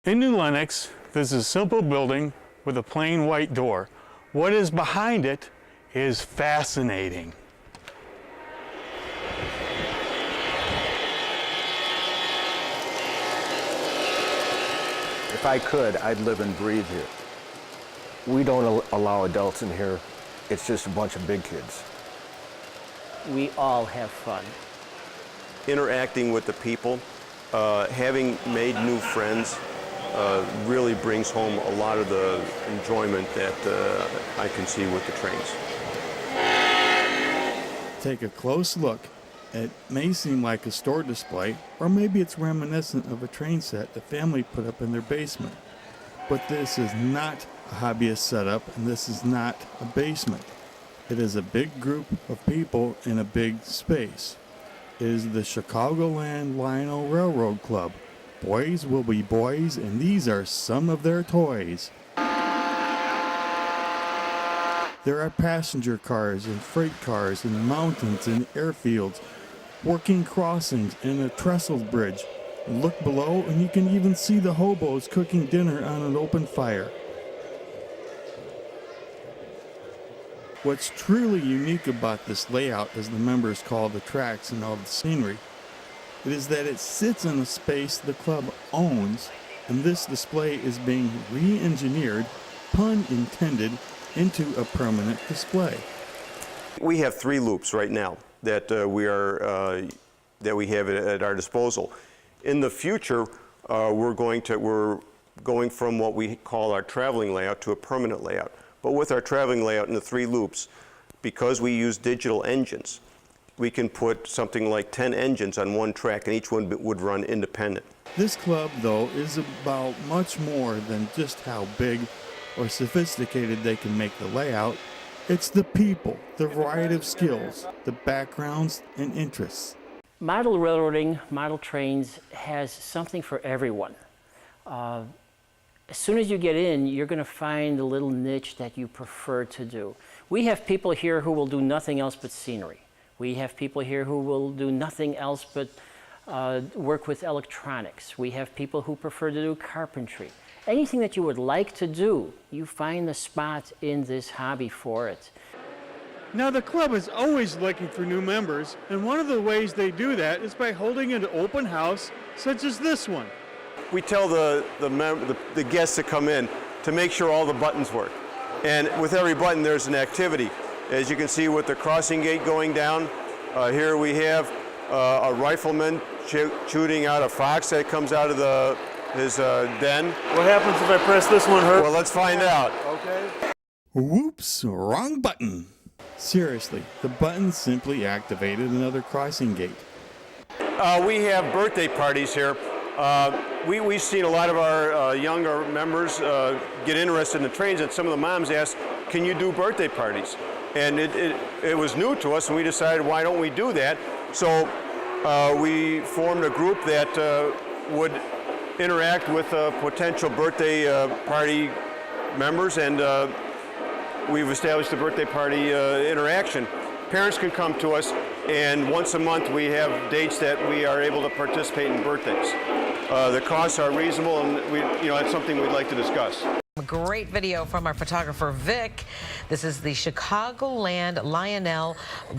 In New Lenox, this is a simple building with a plain white door. What is behind it is fascinating. If I could, I'd live and breathe here. We don't allow adults in here. It's just a bunch of big kids. We all have fun. Interacting with the people, having made new friends, really brings home a lot of the enjoyment that I can see with the trains. Take a close look. It may seem like a store display, or maybe it's reminiscent of a train set the family put up in their basement. But this is not a hobbyist setup, and this is not a basement. It is a big group of people in a big space. It is the Chicagoland Lionel Railroad Club. Boys will be boys, and these are some of their toys. There are passenger cars and freight cars and mountains and airfields, working crossings and a trestle bridge. Look below and you can even see the hobos cooking dinner on an open fire. What's truly unique about this layout, as the members call the tracks and all the scenery, it is that it sits in a space the club owns, and this display is being re-engineered, pun intended, into a permanent display. We have 3 loops right now that we have at our disposal. In the future, we're going from what we call our traveling layout to a permanent layout. But with our traveling layout in the 3 loops, because we use digital engines, we can put something like 10 engines on one track, and each one would run independent. This club, though, is about much more than just how big or sophisticated they can make the layout. It's the people, the variety of skills, the backgrounds and interests. Model railroading, model trains has something for everyone. As soon as you get in, you're going to find a little niche that you prefer to do. We have people here who will do nothing else but scenery. We have people here who will do nothing else but work with electronics. We have people who prefer to do carpentry. Anything that you would like to do, you find the spot in this hobby for it. Now, the club is always looking for new members, and one of the ways they do that is by holding an open house such as this one. We tell the guests to come in to make sure all the buttons work. And with every button, there's an activity. As you can see with the crossing gate going down, here we have a rifleman shooting out a fox that comes out of his den. What happens if I press this one, Herb? Well, let's find out. Okay. Whoops, wrong button. Seriously, the button simply activated another crossing gate. We have birthday parties here. We've seen a lot of our younger members get interested in the trains, and some of the moms asked, can you do birthday parties? And it was new to us, and we decided, why don't we do that? So we formed a group that would interact with potential birthday party members, and we've established a birthday party interaction. Parents can come to us, and once a month we have dates that we are able to participate in birthdays. The costs are reasonable, and that's something we'd like to discuss. A great video from our photographer, Vic. This is the Chicagoland Lionel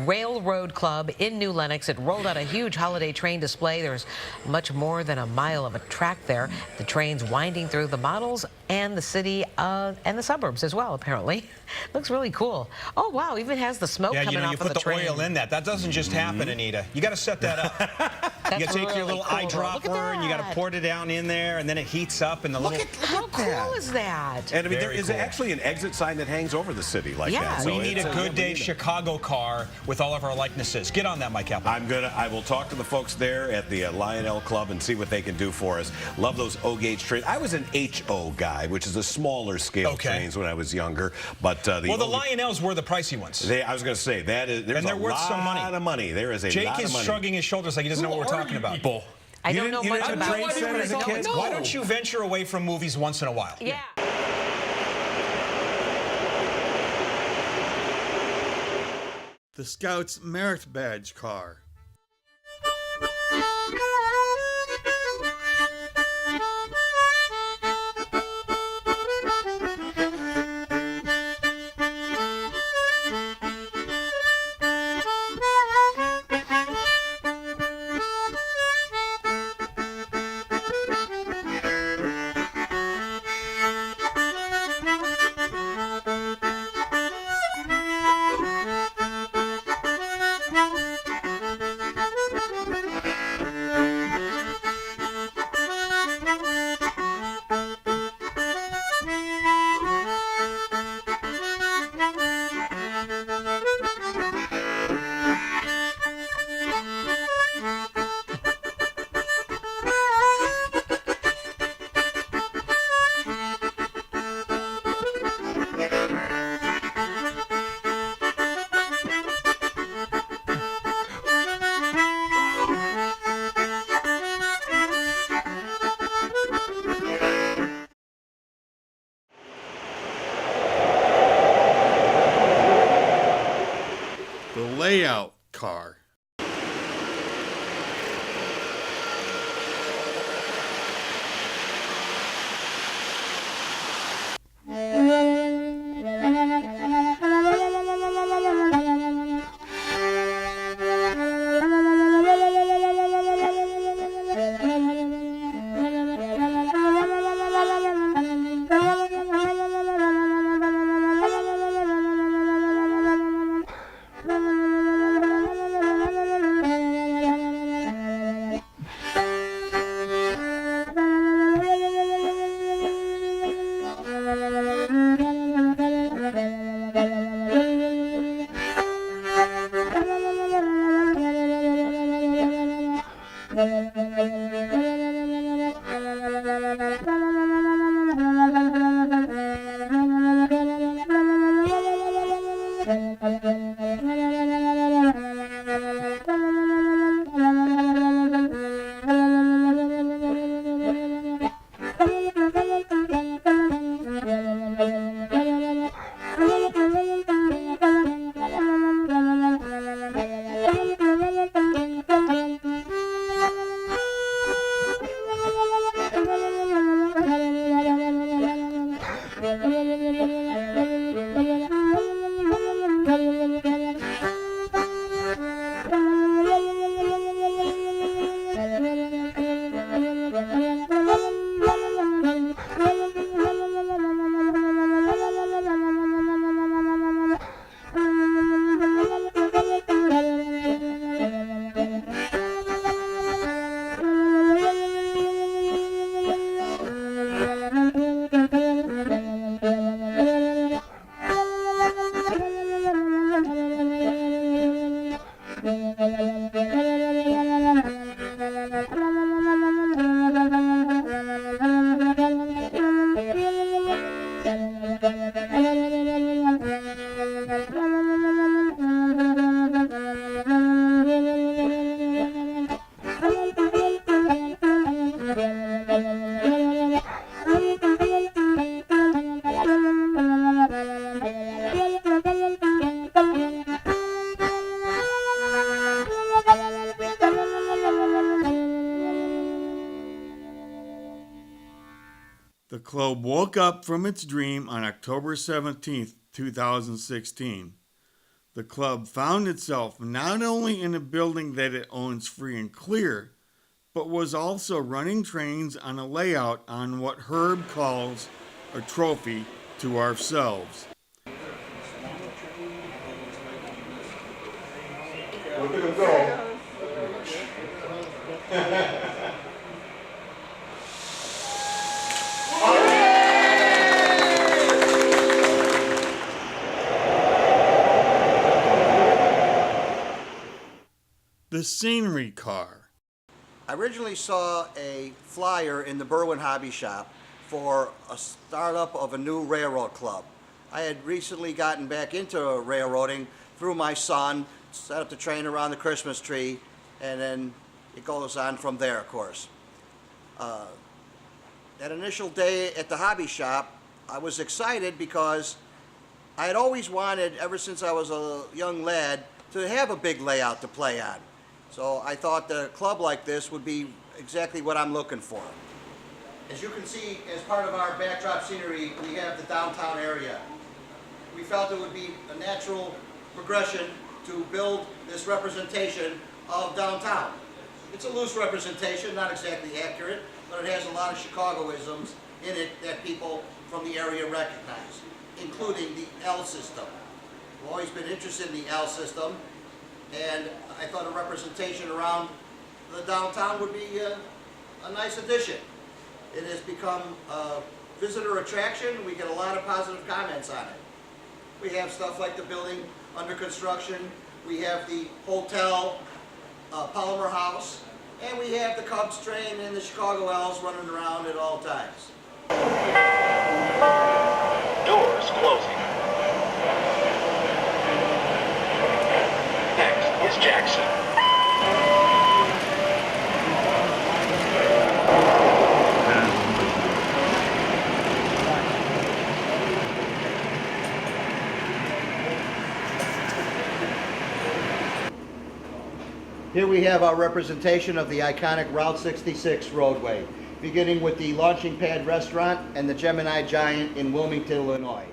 Railroad Club in New Lenox. It rolled out a huge holiday train display. There's much more than a mile of a track there. The train's winding through the models and the city and the suburbs as well, apparently. Looks really cool. Oh, wow, even has the smoke coming off of the train. You put the oil in that. That doesn't just happen, Anita. You got to set that up. You got to take your little eyedropper and you got to pour it down in there, and then it heats up, and the little... How cool is that? And I mean, there is actually an exit sign that hangs over the city like that. So we need a Good Day Chicago car with all of our likenesses. Get on that, Mike Kaplan. I will talk to the folks there at the Lionel Club and see what they can do for us. Love those O-gauge trains. I was an HO guy, which is a smaller scale trains when I was younger. But the Lionels were the pricey ones. I was going to say there's they're worth some money. A lot of money. There is a Jake lot of money. is shrugging his shoulders like he doesn't know what we're talking about. I don't know much about it. Why don't you venture away from movies once in a while? Yeah. The Scouts Merit Badge car. The club woke up from its dream on October 17th, 2016. The club found itself not only in a building that it owns free and clear, but was also running trains on a layout on what Herb calls a trophy to ourselves. Look at him go. The scenery car. I originally saw a flyer in the Berwyn Hobby Shop for a startup of a new railroad club. I had recently gotten back into railroading through my son, set up the train around the Christmas tree, and then it goes on from there, of course. That initial day at the hobby shop, I was excited because I had always wanted, ever since I was a young lad, to have a big layout to play on. So I thought that a club like this would be exactly what I'm looking for. As you can see, as part of our backdrop scenery, we have the downtown area. We felt it would be a natural progression to build this representation of downtown. It's a loose representation, not exactly accurate, but it has a lot of Chicagoisms in it that people from the area recognize, including the L system. I've always been interested in the L system, and I thought a representation around the downtown would be a nice addition. It has become a visitor attraction. We get a lot of positive comments on it. We have stuff like the building under construction. We have the hotel, Polymer House, and we have the Cubs train and the Chicago L's running around at all times. Doors closing. Next is Jackson. Here we have our representation of the iconic Route 66 roadway, beginning with the Launching Pad Restaurant and the Gemini Giant in Wilmington, Illinois.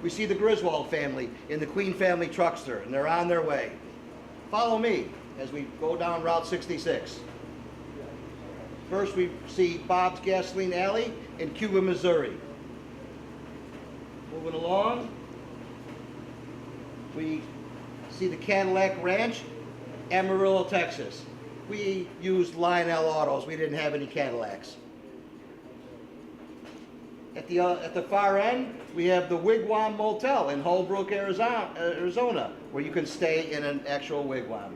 We see the Griswold family in the Queen Family Truckster, and they're on their way. Follow me as we go down Route 66. First we see Bob's Gasoline Alley in Cuba, Missouri. Moving along, we see the Cadillac Ranch, Amarillo, Texas. We used Lionel Autos. We didn't have any Cadillacs. At the far end, we have the Wigwam Motel in Holbrook, Arizona, where you can stay in an actual wigwam.